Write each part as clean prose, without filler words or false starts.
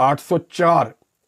804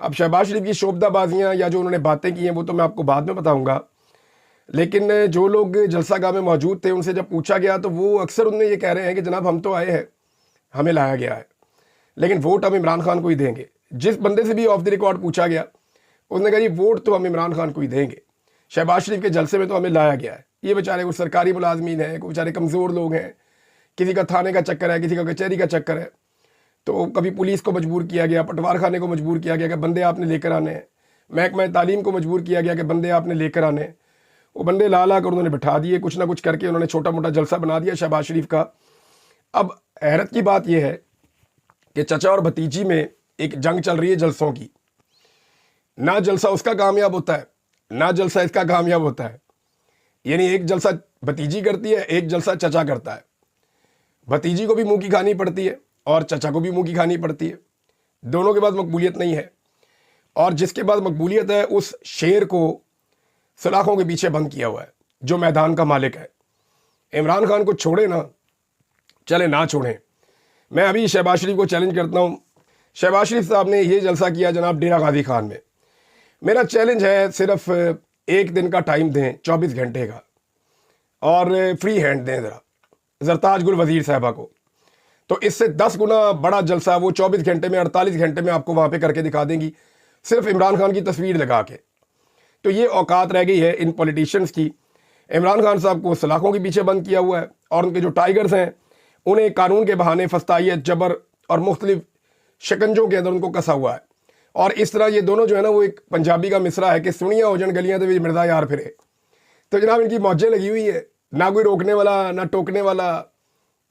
اب شہباز شریف کی شوبدہ بازیاں یا جو انہوں نے باتیں کی ہیں وہ تو میں آپ کو بعد میں بتاؤں گا، لیکن جو لوگ جلسہ گاہ میں موجود تھے ان سے جب پوچھا گیا تو وہ اکثر انہیں یہ کہہ رہے ہیں کہ جناب ہم تو آئے ہیں، ہمیں لایا گیا ہے، لیکن ووٹ ہم عمران خان کو ہی دیں گے۔ جس بندے سے بھی آف دی ریکارڈ پوچھا گیا اس نے کہا جی ووٹ تو ہم عمران خان کو ہی دیں گے، شہباز شریف کے جلسے میں تو ہمیں لایا گیا ہے۔ یہ بیچارے کچھ سرکاری ملازمین ہیں، کچھ بیچارے کمزور لوگ ہیں، کسی کا تھانے کا چکر ہے، کسی کا کچہری کا چکر ہے، تو کبھی پولیس کو مجبور کیا گیا، پٹوار خانے کو مجبور کیا گیا کہ بندے آپ نے لے کر آنے ہیں، محکمہ تعلیم کو مجبور کیا گیا کہ بندے آپ نے لے کر آنے ہیں۔ وہ بندے لا کر انہوں نے بٹھا دیے، کچھ نہ کچھ کر کے انہوں نے چھوٹا موٹا جلسہ بنا دیا شہباز شریف کا۔ اب حیرت کی بات یہ ہے کہ چچا اور بھتیجی میں ایک جنگ چل رہی ہے جلسوں کی، نہ جلسہ اس کا کامیاب ہوتا ہے نہ جلسہ اس کا کامیاب ہوتا ہے، یعنی ایک جلسہ بھتیجی کرتی ہے، ایک جلسہ چچا کرتا ہے، بھتیجی کو بھی منہ کی کھانی پڑتی ہے اور چچا کو بھی منہ کی کھانی پڑتی ہے، دونوں کے پاس مقبولیت نہیں ہے، اور جس کے بعد مقبولیت ہے اس شیر کو سلاخوں کے پیچھے بند کیا ہوا ہے جو میدان کا مالک ہے۔ عمران خان کو چھوڑے نہ چلے نہ چھوڑیں، میں ابھی شہباز شریف کو چیلنج کرتا ہوں۔ شہباز شریف صاحب نے یہ جلسہ کیا جناب ڈیرہ غازی خان میں، میرا چیلنج ہے صرف ایک دن کا ٹائم دیں، 24 گھنٹے کا، اور فری ہینڈ دیں ذرا زرتاج گل وزیر صاحبہ کو، تو اس سے 10 گنا بڑا جلسہ وہ 24 گھنٹے میں 48 گھنٹے میں آپ کو وہاں پہ کر کے دکھا دیں گی، صرف عمران خان کی تصویر لگا کے۔ تو یہ اوقات رہ گئی ہے ان پولیٹیشنز کی۔ عمران خان صاحب کو سلاخوں کے پیچھے بند کیا ہوا ہے، اور ان کے جو ٹائیگرز ہیں انہیں قانون کے بہانے فستائیت، جبر اور مختلف شکنجوں کے اندر ان کو کسا ہوا ہے۔ اور اس طرح یہ دونوں جو ہے نا، وہ ایک پنجابی کا مصرع ہے کہ سنیاں ہو جن گلیاں تو مرزا یار پھرے، تو جناب ان کی موجیں لگی ہوئی ہے، نہ کوئی روکنے والا نہ ٹوکنے والا،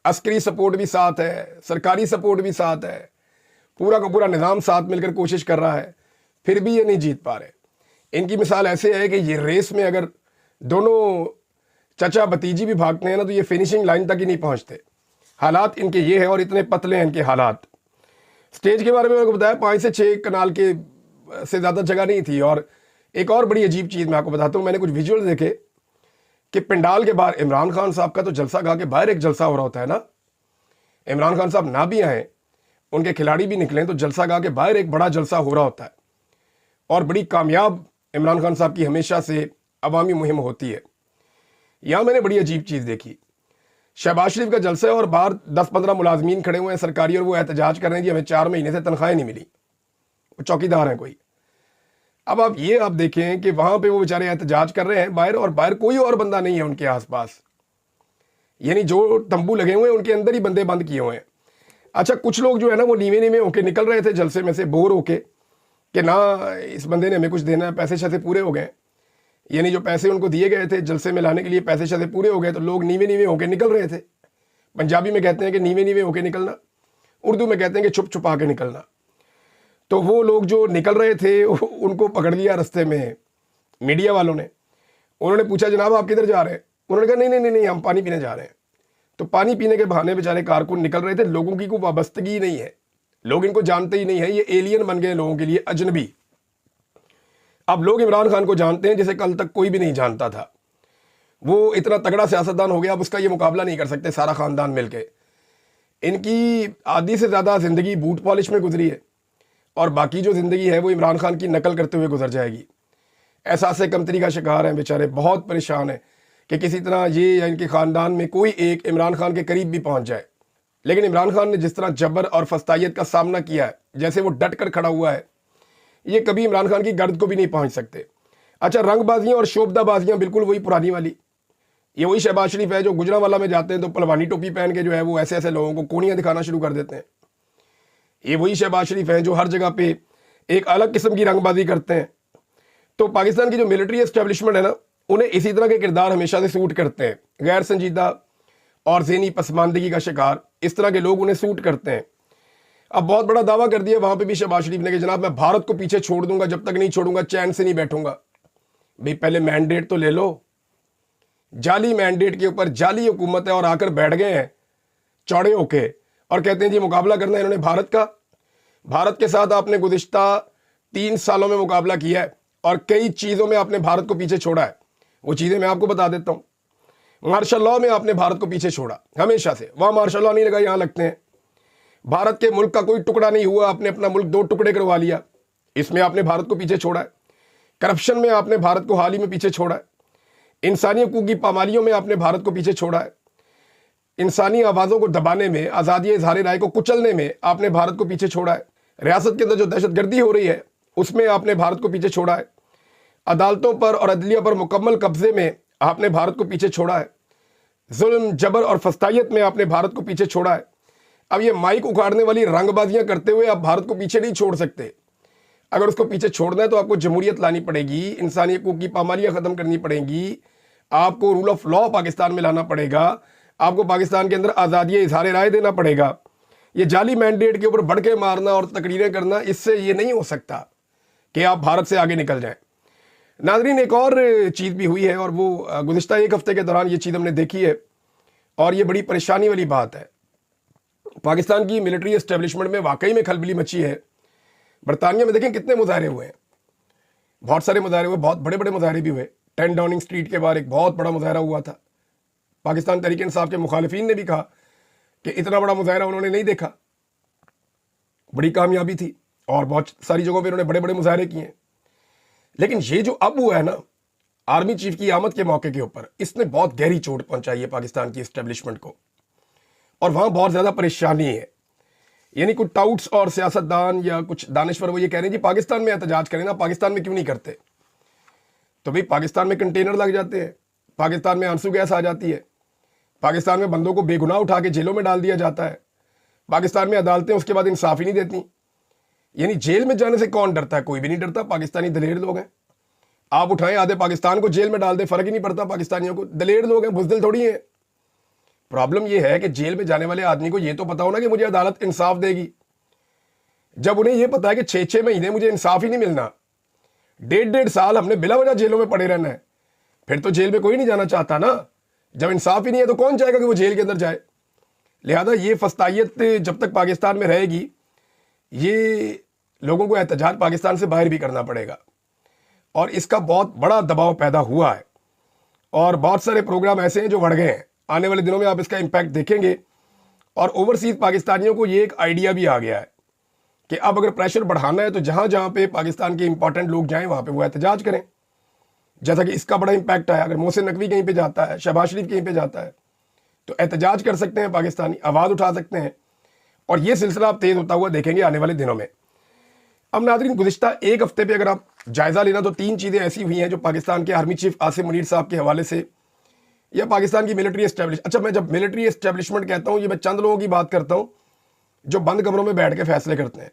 عسکری سپورٹ بھی ساتھ ہے، سرکاری سپورٹ بھی ساتھ ہے، پورا کا پورا نظام ساتھ مل کر کوشش کر رہا ہے، پھر بھی یہ نہیں جیت پا رہے۔ ان کی مثال ایسے ہے کہ یہ ریس میں اگر دونوں چچا بھتیجی بھی بھاگتے ہیں نا تو یہ فنیشنگ لائن تک ہی نہیں پہنچتے۔ حالات ان کے یہ ہیں اور اتنے پتلے ہیں ان کے حالات۔ سٹیج کے بارے میں آپ کو بتایا 5 سے 6 کنال کے سے زیادہ جگہ نہیں تھی۔ اور ایک اور بڑی عجیب چیز میں آپ کو بتاتا ہوں، میں نے کچھ ویژول دیکھے کہ پنڈال کے باہر عمران خان صاحب کا تو جلسہ گاہ کے باہر ایک جلسہ ہو رہا ہوتا ہے نا، عمران خان صاحب نہ بھی آئیں، ان کے کھلاڑی بھی نکلیں، تو جلسہ گاہ کے باہر ایک بڑا جلسہ ہو رہا ہوتا ہے، اور بڑی کامیاب عمران خان صاحب کی ہمیشہ سے عوامی مہم ہوتی ہے۔ یہاں میں نے بڑی عجیب چیز دیکھی، شہباز شریف کا جلسہ ہے اور باہر 10-15 ملازمین کھڑے ہوئے ہیں سرکاری، اور وہ احتجاج کر رہے ہیں جی ہمیں 4 مہینے سے تنخواہیں نہیں ملی، وہ چوکیدار ہیں کوئی۔ اب آپ دیکھیں کہ وہاں پہ وہ بیچارے احتجاج کر رہے ہیں باہر، اور باہر کوئی اور بندہ نہیں ہے ان کے آس پاس، یعنی جو تمبو لگے ہوئے ہیں ان کے اندر ہی بندے بند کیے ہوئے ہیں۔ اچھا کچھ لوگ جو ہے نا وہ نیوے ہو کے نکل رہے تھے جلسے میں سے بور ہو کے کہ نہ اس بندے نے ہمیں کچھ دینا ہے، پیسے شیسے پورے ہو گئے، یعنی جو پیسے ان کو دیے گئے تھے جلسے میں لانے کے لیے پیسے شیسے پورے ہو گئے، تو لوگ نیوے ہو کے نکل رہے تھے۔ پنجابی میں کہتے ہیں کہ نیوے ہو کے نکلنا، اردو میں کہتے ہیں کہ چھپ چھپا کے نکلنا۔ تو وہ لوگ جو نکل رہے تھے ان کو پکڑ لیا رستے میں میڈیا والوں نے، انہوں نے پوچھا جناب آپ کدھر جا رہے ہیں؟ انہوں نے کہا نہیں ہم پانی پینے جا رہے ہیں۔ تو پانی پینے کے بہانے بیچارے کارکن نکل رہے تھے، لوگوں کی کوئی وابستگی نہیں ہے، لوگ ان کو جانتے ہی نہیں ہے، یہ ایلین بن گئے لوگوں کے لیے، اجنبی۔ اب لوگ عمران خان کو جانتے ہیں جسے کل تک کوئی بھی نہیں جانتا تھا، وہ اتنا تگڑا سیاستدان ہو گیا، اب اس کا یہ مقابلہ نہیں کر سکتے سارا خاندان مل کے۔ ان کی آدھی سے زیادہ زندگی بوٹ پالش میں گزری ہے، اور باقی جو زندگی ہے وہ عمران خان کی نقل کرتے ہوئے گزر جائے گی۔ احساس کمتری کا شکار ہیں بیچارے، بہت پریشان ہیں کہ کسی طرح یہ یا ان کے خاندان میں کوئی ایک عمران خان کے قریب بھی پہنچ جائے۔ لیکن عمران خان نے جس طرح جبر اور فستائیت کا سامنا کیا ہے، جیسے وہ ڈٹ کر کھڑا ہوا ہے، یہ کبھی عمران خان کی گرد کو بھی نہیں پہنچ سکتے۔ اچھا رنگ بازیاں اور شوبدہ بازیاں بالکل وہی پرانی والی، یہ وہی شہباز شریف ہے جو گجرانوالہ میں جاتے ہیں تو پلوانی ٹوپی پہن کے جو ہے وہ ایسے لوگوں کو کونیاں دکھانا شروع کر دیتے ہیں۔ یہ وہی شہباز شریف ہیں جو ہر جگہ پہ ایک الگ قسم کی رنگ بازی کرتے ہیں۔ تو پاکستان کی جو ملٹری اسٹیبلشمنٹ ہے نا، انہیں اسی طرح کے کردار ہمیشہ سے سوٹ کرتے ہیں، غیر سنجیدہ اور ذہنی پسماندگی کا شکار، اس طرح کے لوگ انہیں سوٹ کرتے ہیں۔ اب بہت بڑا دعویٰ کر دیا وہاں پہ بھی شہباز شریف نے کہ جناب میں بھارت کو پیچھے چھوڑ دوں گا، جب تک نہیں چھوڑوں گا چین سے نہیں بیٹھوں گا۔ بھئی پہلے مینڈیٹ تو لے لو، جعلی مینڈیٹ کے اوپر جعلی حکومت ہے اور آ کر بیٹھ گئے ہیں چوڑے ہو کے اور کہتے ہیں جی مقابلہ کرنا ہے انہوں نے بھارت کا۔ بھارت کے ساتھ آپ نے گزشتہ 3 سالوں میں مقابلہ کیا ہے اور کئی چیزوں میں آپ نے بھارت کو پیچھے چھوڑا ہے، وہ چیزیں میں آپ کو بتا دیتا ہوں۔ مارشل لاء میں آپ نے بھارت کو پیچھے چھوڑا ہمیشہ سے، وہاں مارشل لاء نہیں لگا، یہاں لگتے ہیں۔ بھارت کے ملک کا کوئی ٹکڑا نہیں ہوا، آپ نے اپنا ملک 2 ٹکڑے کروا لیا۔ اس میں آپ نے بھارت کو پیچھے چھوڑا ہے. کرپشن میں آپ نے بھارت کو حال ہی میں پیچھے چھوڑا ہے. انسانی حقوق کی پامالیوں میں آپ نے بھارت کو پیچھے چھوڑا ہے. انسانی آوازوں کو دبانے میں، آزادی اظہار رائے کو کچلنے میں آپ نے بھارت کو پیچھے چھوڑا ہے. ریاست کے اندر جو دہشت گردی ہو رہی ہے اس میں آپ نے بھارت کو پیچھے چھوڑا ہے. عدالتوں پر اور عدلیہ پر مکمل قبضے میں آپ نے بھارت کو پیچھے چھوڑا ہے. ظلم، جبر اور فسطائیت میں آپ نے بھارت کو پیچھے چھوڑا ہے. اب یہ مائک اکھاڑنے والی رنگ بازیاں کرتے ہوئے آپ بھارت کو پیچھے نہیں چھوڑ سکتے. اگر اس کو پیچھے چھوڑنا ہے تو آپ کو جمہوریت لانی پڑے گی، انسانی حقوق کی پامالیاں ختم کرنی پڑیں گی، آپ کو رول آف لا پاکستان میں لانا پڑے گا، آپ کو پاکستان کے اندر آزادی اظہار رائے دینا پڑے گا. یہ جعلی مینڈیٹ کے اوپر بڑھ کے مارنا اور تقریریں کرنا، اس سے یہ نہیں ہو سکتا کہ آپ بھارت سے آگے نکل جائیں. ناظرین، ایک اور چیز بھی ہوئی ہے اور وہ گزشتہ ایک ہفتے کے دوران یہ چیز ہم نے دیکھی ہے اور یہ بڑی پریشانی والی بات ہے. پاکستان کی ملٹری اسٹیبلشمنٹ میں واقعی میں کھلبلی مچی ہے. برطانیہ میں دیکھیں کتنے مظاہرے ہوئے ہیں، بہت سارے مظاہرے ہوئے، بہت بڑے بڑے مظاہرے بھی ہوئے. 10 ڈاؤننگ اسٹریٹ کے باہر ایک بہت بڑا مظاہرہ ہوا تھا. پاکستان تحریک انصاف کے مخالفین نے بھی کہا کہ اتنا بڑا مظاہرہ انہوں نے نہیں دیکھا، بڑی کامیابی تھی، اور بہت ساری جگہوں پہ انہوں نے بڑے بڑے مظاہرے کیے ہیں. لیکن یہ جو اب ہوا ہے نا آرمی چیف کی آمد کے موقع کے اوپر، اس نے بہت گہری چوٹ پہنچائی ہے پاکستان کی اسٹیبلشمنٹ کو، اور وہاں بہت زیادہ پریشانی ہے. یعنی کچھ ٹاؤٹس اور سیاستدان یا کچھ دانشور وہ یہ کہہ رہے ہیں جی پاکستان میں احتجاج کریں نا، پاکستان میں کیوں نہیں کرتے؟ تو بھئی پاکستان میں کنٹینر لگ جاتے ہیں، پاکستان میں آنسو گیس آ جاتی ہے، پاکستان میں بندوں کو بے گناہ اٹھا کے جیلوں میں ڈال دیا جاتا ہے، پاکستان میں عدالتیں اس کے بعد انصاف ہی نہیں دیتی. یعنی جیل میں جانے سے کون ڈرتا ہے؟ کوئی بھی نہیں ڈرتا. پاکستانی دلیر لوگ ہیں. آپ اٹھائیں آدھے پاکستان کو جیل میں ڈال دیں، فرق ہی نہیں پڑتا پاکستانیوں کو. دلیر لوگ ہیں، بزدل تھوڑی ہیں. پرابلم یہ ہے کہ جیل میں جانے والے آدمی کو یہ تو پتا ہونا کہ مجھے عدالت انصاف دے گی. جب انہیں یہ پتا ہے کہ 6 مہینے مجھے انصاف ہی نہیں ملنا، 1.5 سال ہم نے بلا وجہ جیلوں میں پڑے رہنا ہے، پھر تو جیل میں کوئی نہیں جانا چاہتا نا. جب انصاف ہی نہیں ہے تو کون چاہے گا کہ وہ جیل کے اندر جائے؟ لہذا یہ فسطائیت جب تک پاکستان میں رہے گی، یہ لوگوں کو احتجاج پاکستان سے باہر بھی کرنا پڑے گا. اور اس کا بہت بڑا دباؤ پیدا ہوا ہے اور بہت سارے پروگرام ایسے ہیں جو بڑھ گئے ہیں. آنے والے دنوں میں آپ اس کا امپیکٹ دیکھیں گے. اور اوورسیز پاکستانیوں کو یہ ایک آئیڈیا بھی آ گیا ہے کہ اب اگر پریشر بڑھانا ہے تو جہاں جہاں پہ پاکستان کے امپورٹنٹ لوگ جائیں وہاں پہ وہ احتجاج کریں. جیسا کہ اس کا بڑا امپیکٹ ہے، اگر محسن نقوی کہیں پہ جاتا ہے، شہباز شریف کہیں پہ جاتا ہے تو احتجاج کر سکتے ہیں، پاکستانی آواز اٹھا سکتے ہیں، اور یہ سلسلہ آپ تیز ہوتا ہوا دیکھیں گے آنے والے دنوں میں. اب ناظرین، گزشتہ ایک ہفتے پہ اگر آپ جائزہ لینا تو 3 چیزیں ایسی ہوئی ہیں جو پاکستان کے آرمی چیف عاصم منیر صاحب کے حوالے سے یا پاکستان کی ملٹری اچھا میں جب ملٹری اسٹیبلشمنٹ کہتا ہوں یہ میں چند لوگوں کی بات کرتا ہوں جو بند کمروں میں بیٹھ کے فیصلے کرتے ہیں.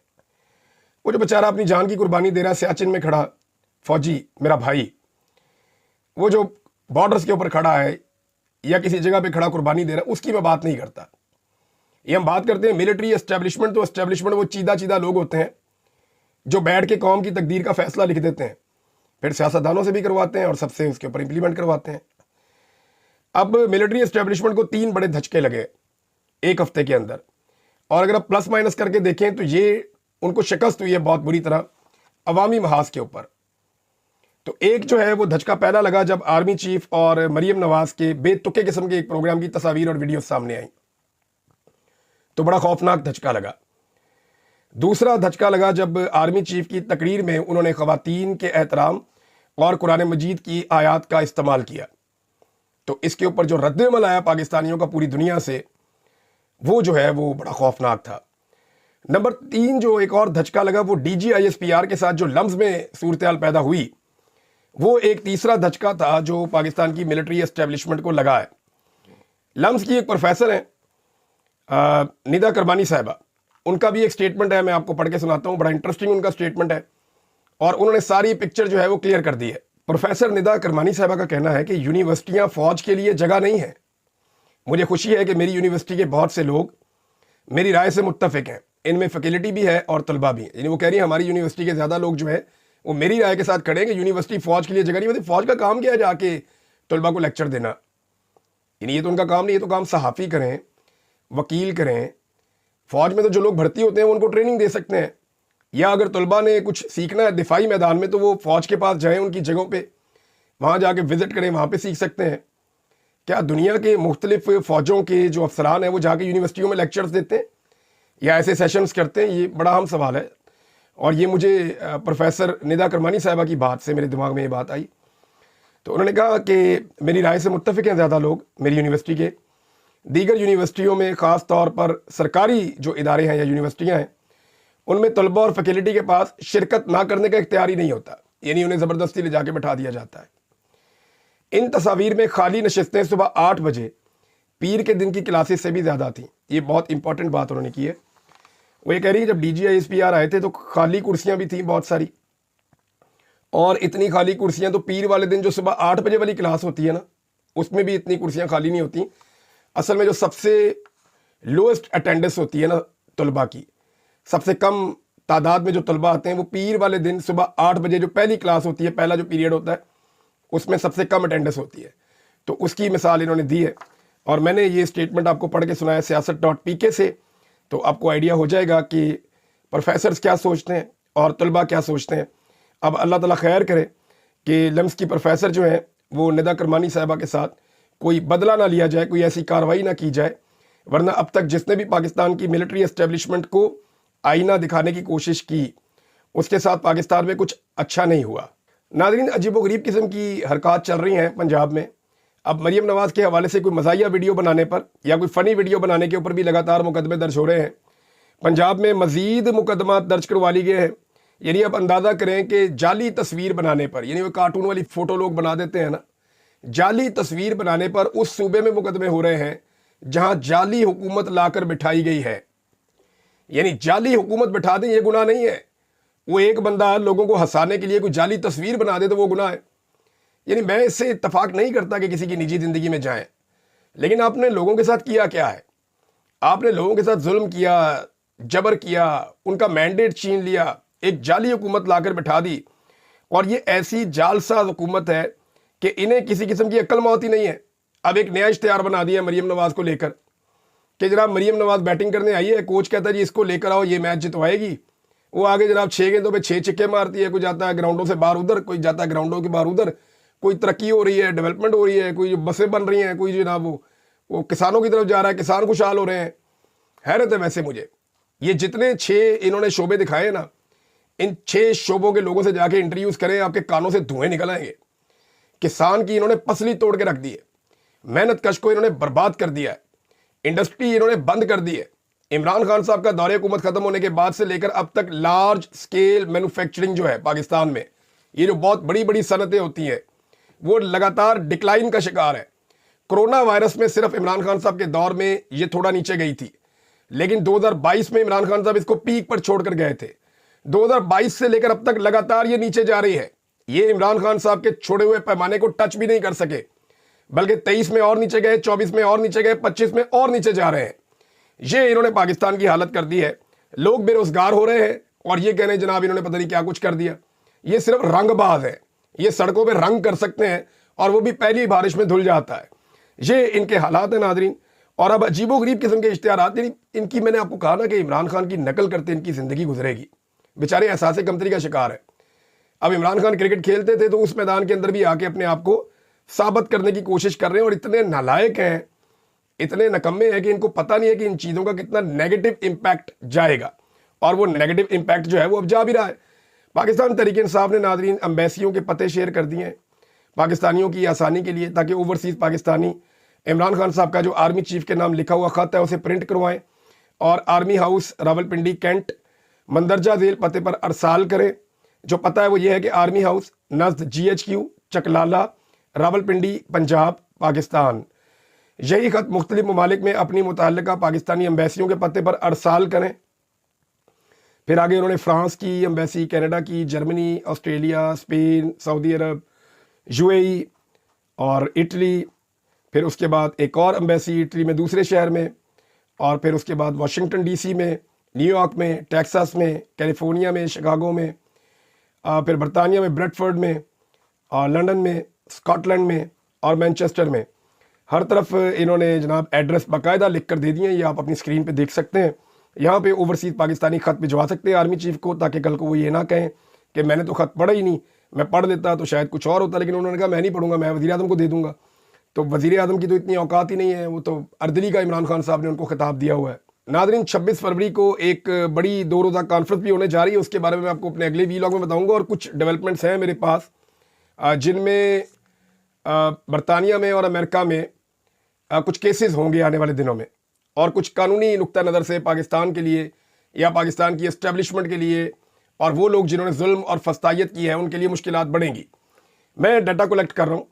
وہ جو بیچارہ اپنی جان کی قربانی دے رہا ہے سیاچن میں کھڑا فوجی میرا بھائی، وہ جو بارڈرز کے اوپر کھڑا ہے یا کسی جگہ پہ کھڑا قربانی دے رہا ہے، اس کی میں بات نہیں کرتا. یہ ہم بات کرتے ہیں ملٹری اسٹیبلشمنٹ. تو اسٹیبلشمنٹ وہ چیدہ لوگ ہوتے ہیں جو بیٹھ کے قوم کی تقدیر کا فیصلہ لکھ دیتے ہیں، پھر سیاستدانوں سے بھی کرواتے ہیں اور سب سے اس کے اوپر امپلیمنٹ کرواتے ہیں. اب ملٹری اسٹیبلشمنٹ کو 3 بڑے دھچکے لگے ایک ہفتے کے اندر، اور اگر آپ پلس مائنس کر کے دیکھیں تو یہ ان کو شکست ہوئی ہے بہت بری طرح عوامی محاذ کے اوپر. تو ایک جو ہے وہ دھچکا پہلا لگا جب آرمی چیف اور مریم نواز کے بے تکے قسم کے ایک پروگرام کی تصاویر اور ویڈیو سامنے آئیں تو بڑا خوفناک دھچکا لگا. دوسرا دھچکا لگا جب آرمی چیف کی تقریر میں انہوں نے خواتین کے احترام اور قرآن مجید کی آیات کا استعمال کیا. تو اس کے اوپر جو رد عمل آیا پاکستانیوں کا پوری دنیا سے، وہ جو ہے وہ بڑا خوفناک تھا. نمبر 3 جو ایک اور دھچکا لگا وہ DGISPR کے ساتھ جو لمز میں صورتحال پیدا ہوئی، وہ ایک تیسرا دھچکا تھا جو پاکستان کی ملٹری اسٹیبلشمنٹ کو لگا ہے. لمز کی ایک پروفیسر ہیں ندا کرمانی صاحبہ، ان کا بھی ایک سٹیٹمنٹ ہے، میں آپ کو پڑھ کے سناتا ہوں. بڑا انٹرسٹنگ ان کا سٹیٹمنٹ ہے اور انہوں نے ساری پکچر جو ہے وہ کلیئر کر دی ہے. پروفیسر ندا کرمانی صاحبہ کا کہنا ہے کہ یونیورسٹیاں فوج کے لیے جگہ نہیں ہیں. مجھے خوشی ہے کہ میری یونیورسٹی کے بہت سے لوگ میری رائے سے متفق ہیں، ان میں فیکلٹی بھی ہے اور طلبہ بھی ہیں. یعنی وہ کہہ رہی ہیں ہماری یونیورسٹی کے زیادہ لوگ جو ہیں وہ میری رائے کے ساتھ کھڑے ہیں کہ یونیورسٹی فوج کے لیے جگہ نہیں ہوتی. فوج کا کام کیا ہے جا کے طلبہ کو لیکچر دینا؟ یعنی یہ تو ان کا کام نہیں، یہ تو کام صحافی کریں، وکیل کریں. فوج میں تو جو لوگ بھرتی ہوتے ہیں وہ ان کو ٹریننگ دے سکتے ہیں، یا اگر طلبہ نے کچھ سیکھنا ہے دفاعی میدان میں تو وہ فوج کے پاس جائیں، ان کی جگہوں پہ وہاں جا کے وزٹ کریں، وہاں پہ سیکھ سکتے ہیں. کیا دنیا کے مختلف فوجوں کے جو افسران ہیں وہ جا کے یونیورسٹیوں میں لیکچرز دیتے ہیں یا ایسے سیشنز کرتے ہیں؟ یہ بڑا اہم سوال ہے. اور یہ مجھے پروفیسر ندا کرمانی صاحبہ کی بات سے میرے دماغ میں یہ بات آئی. تو انہوں نے کہا کہ میری رائے سے متفق ہیں زیادہ لوگ میری یونیورسٹی کے. دیگر یونیورسٹیوں میں خاص طور پر سرکاری جو ادارے ہیں یا یونیورسٹیاں ہیں ان میں طلباء اور فیکلٹی کے پاس شرکت نہ کرنے کا اختیار ہی نہیں ہوتا, یعنی انہیں زبردستی لے جا کے بٹھا دیا جاتا ہے. ان تصاویر میں خالی نشستیں صبح 8 بجے پیر کے دن کی کلاسز سے بھی زیادہ تھیں. یہ بہت امپورٹنٹ بات انہوں نے کی ہے. وہ یہ کہہ رہی ہے جب DGISPR آئے تھے تو خالی کرسیاں بھی تھیں بہت ساری, اور اتنی خالی کرسیاں تو پیر والے دن جو صبح 8 بجے والی کلاس ہوتی ہے نا اس میں بھی اتنی کرسیاں خالی نہیں ہوتی. اصل میں جو سب سے لوئسٹ اٹینڈنس ہوتی ہے نا طلباء کی, سب سے کم تعداد میں جو طلباء آتے ہیں وہ پیر والے دن صبح 8 بجے جو پہلی کلاس ہوتی ہے, پہلا جو پیریڈ ہوتا ہے اس میں سب سے کم اٹینڈنس ہوتی ہے. تو اس کی مثال انہوں نے دی ہے, اور میں نے یہ اسٹیٹمنٹ آپ کو پڑھ کے سنایا siyaset.pk سے, تو آپ کو آئیڈیا ہو جائے گا کہ پروفیسرز کیا سوچتے ہیں اور طلباء کیا سوچتے ہیں. اب اللہ تعالیٰ خیر کرے کہ لمس کی پروفیسر جو ہیں وہ ندا کرمانی صاحبہ کے ساتھ کوئی بدلہ نہ لیا جائے, کوئی ایسی کارروائی نہ کی جائے, ورنہ اب تک جس نے بھی پاکستان کی ملٹری اسٹیبلشمنٹ کو آئینہ دکھانے کی کوشش کی اس کے ساتھ پاکستان میں کچھ اچھا نہیں ہوا. ناظرین, عجیب و غریب قسم کی حرکات چل رہی ہیں پنجاب میں. اب مریم نواز کے حوالے سے کوئی مزاحیہ ویڈیو بنانے پر یا کوئی فنی ویڈیو بنانے کے اوپر بھی لگاتار مقدمے درج ہو رہے ہیں. پنجاب میں مزید مقدمات درج کروا لی گئے ہیں. یعنی اب اندازہ کریں کہ جعلی تصویر بنانے پر, یعنی وہ کارٹون والی فوٹو لوگ بنا دیتے ہیں نا, جعلی تصویر بنانے پر اس صوبے میں مقدمے ہو رہے ہیں جہاں جعلی حکومت لا کر بٹھائی گئی ہے. یعنی جعلی حکومت بٹھا دیں یہ گناہ نہیں ہے, وہ ایک بندہ لوگوں کو ہنسانے کے لیے کوئی جعلی تصویر بنا دے تو وہ گناہ ہے. یعنی میں اس سے اتفاق نہیں کرتا کہ کسی کی نجی زندگی میں جائیں, لیکن آپ نے لوگوں کے ساتھ کیا کیا ہے؟ آپ نے لوگوں کے ساتھ ظلم کیا, جبر کیا, ان کا مینڈیٹ چھین لیا, ایک جعلی حکومت لا کر بٹھا دی. اور یہ ایسی جالساز حکومت ہے کہ انہیں کسی قسم کی عقل موت ہی نہیں ہے. اب ایک نیا اشتہار بنا دیا مریم نواز کو لے کر کہ جناب مریم نواز بیٹنگ کرنے آئی ہے, کوچ کہتا ہے جی اس کو لے کر آؤ, یہ میچ جتوائے گی. وہ آگے جناب 6 گیندوں پہ 6 چھکے مارتی ہے, کوئی جاتا ہے گراؤنڈوں سے باہر ادھر, کوئی جاتا ہے گراؤنڈوں کے باہر ادھر, کوئی ترقی ہو رہی ہے, ڈیولپمنٹ ہو رہی ہے, کوئی بسیں بن رہی ہیں, کوئی جناب وہ کسانوں کی طرف جا رہا ہے, کسان خوشحال ہو رہے ہیں. حیرت ہے ویسے مجھے, یہ جتنے 6 انہوں نے شعبے دکھائے ہیں نا, ان 6 شعبوں کے لوگوں سے جا کے انٹرویوز کریں, آپ کے کانوں سے دھوئیں نکل آئیں گے. کسان کی انہوں نے پسلی توڑ کے رکھ دی ہے, محنت کش کو انہوں نے برباد کر دیا ہے, انڈسٹری انہوں نے بند کر دی ہے. عمران خان صاحب کا دور حکومت ختم ہونے کے بعد سے لے کر اب تک لارج سکیل مینوفیکچرنگ جو ہے پاکستان میں, یہ جو بہت بڑی بڑی صنعتیں ہوتی ہیں وہ لگاتار ڈکلائن کا شکار ہے. کرونا وائرس میں صرف عمران خان صاحب کے دور میں یہ تھوڑا نیچے گئی تھی, لیکن 2022 میں عمران خان صاحب اس کو پیک پر چھوڑ کر گئے تھے. 2022 سے لے کر اب تک لگاتار یہ نیچے جا رہی ہے. یہ عمران خان صاحب کے چھوڑے ہوئے پیمانے کو ٹچ بھی نہیں کر سکے, بلکہ 23 میں اور نیچے گئے, 24 میں اور نیچے گئے, 25 میں اور نیچے جا رہے ہیں. یہ انہوں نے پاکستان کی حالت کر دی ہے. لوگ بے روزگار ہو رہے ہیں اور یہ کہنے جناب انہوں نے پتہ نہیں کیا کچھ کر دیا. یہ صرف رنگ باز ہے, یہ سڑکوں پہ رنگ کر سکتے ہیں اور وہ بھی پہلی بارش میں دھل جاتا ہے. یہ ان کے حالات ہیں ناظرین. اور اب عجیب و غریب قسم کے اشتہارات, ان کی میں نے آپ کو کہا نا کہ عمران خان کی نقل کرتے ان کی زندگی گزرے گی. بیچارے احساس کمتری کا شکار ہے. اب عمران خان کرکٹ کھیلتے تھے تو اس میدان کے اندر بھی آ کے اپنے آپ کو ثابت کرنے کی کوشش کر رہے ہیں, اور اتنے نالائق ہیں, اتنے نکمے ہیں کہ ان کو پتہ نہیں ہے کہ ان چیزوں کا کتنا نیگیٹو امپیکٹ جائے گا, اور وہ نیگیٹو امپیکٹ جو ہے وہ اب جا بھی رہا ہے. پاکستان تحریک انصاف نے ناظرین امبیسیوں کے پتے شیئر کر دیے ہیں پاکستانیوں کی آسانی کے لیے, تاکہ اوورسیز پاکستانی عمران خان صاحب کا جو آرمی چیف کے نام لکھا ہوا خط ہے اسے پرنٹ کروائیں اور آرمی ہاؤس راولپنڈی کینٹ مندرجہ ذیل پتے پر ارسال کریں. جو پتہ ہے وہ یہ ہے کہ آرمی ہاؤس نزد GHQ چکلالہ راولپنڈی پنجاب پاکستان. یہی خط مختلف ممالک میں اپنی متعلقہ پاکستانی امبیسیوں کے پتے پر ارسال کریں. پھر آگے انہوں نے فرانس کی امبیسی, کینیڈا کی, جرمنی, آسٹریلیا, اسپین, سعودی عرب, UAE اور اٹلی, پھر اس کے بعد ایک اور امبیسی اٹلی میں دوسرے شہر میں, اور پھر اس کے بعد واشنگٹن DC میں, نیو یارک میں, ٹیکساس میں, کیلیفورنیا میں, شکاگو میں, پھر برطانیہ میں بریڈفورڈ میں, اور لنڈن میں, اسکاٹ لینڈ میں اور مینچسٹر میں. ہر طرف انہوں نے جناب ایڈریس باقاعدہ لکھ کر دے دیے ہیں, یہ آپ اپنی اسکرین پہ دیکھ سکتے ہیں. یہاں پہ اوورسیز پاکستانی خط بھجوا سکتے ہیں آرمی چیف کو, تاکہ کل کو وہ یہ نہ کہیں کہ میں نے تو خط پڑھا ہی نہیں, میں پڑھ لیتا تو شاید کچھ اور ہوتا, لیکن انہوں نے کہا میں نہیں پڑھوں گا, میں وزیر اعظم کو دے دوں گا. تو وزیر اعظم کی تو اتنی اوقات ہی نہیں ہے, وہ تو اردلی کا عمران خان صاحب نے ان کو خطاب دیا ہوا ہے. ناظرین 26 فروری کو ایک بڑی 2 روزہ کانفرنس بھی ہونے جا رہی ہے، اس کے بارے میں آپ کو اپنے اگلے ویلاگ میں بتاؤں گا، اور کچھ ڈیولپمنٹس ہیں میرے پاس جن میں برطانیہ میں اور امریکہ میں کچھ کیسز ہوں گے آنے والے دنوں میں، اور کچھ قانونی نقطہ نظر سے پاکستان کے لیے یا پاکستان کی اسٹیبلشمنٹ کے لیے اور وہ لوگ جنہوں نے ظلم اور فسطائیت کی ہے ان کے لیے مشکلات بڑھیں گی۔ میں ڈیٹا کلیکٹ کر رہا ہوں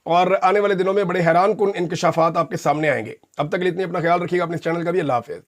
اور آنے والے دنوں میں بڑے حیران کن انکشافات آپ کے سامنے آئیں گے۔ اب تک کے لیے اتنی اپنا خیال رکھیے گا، اپنے چینل کا بھی۔ اللہ حافظ۔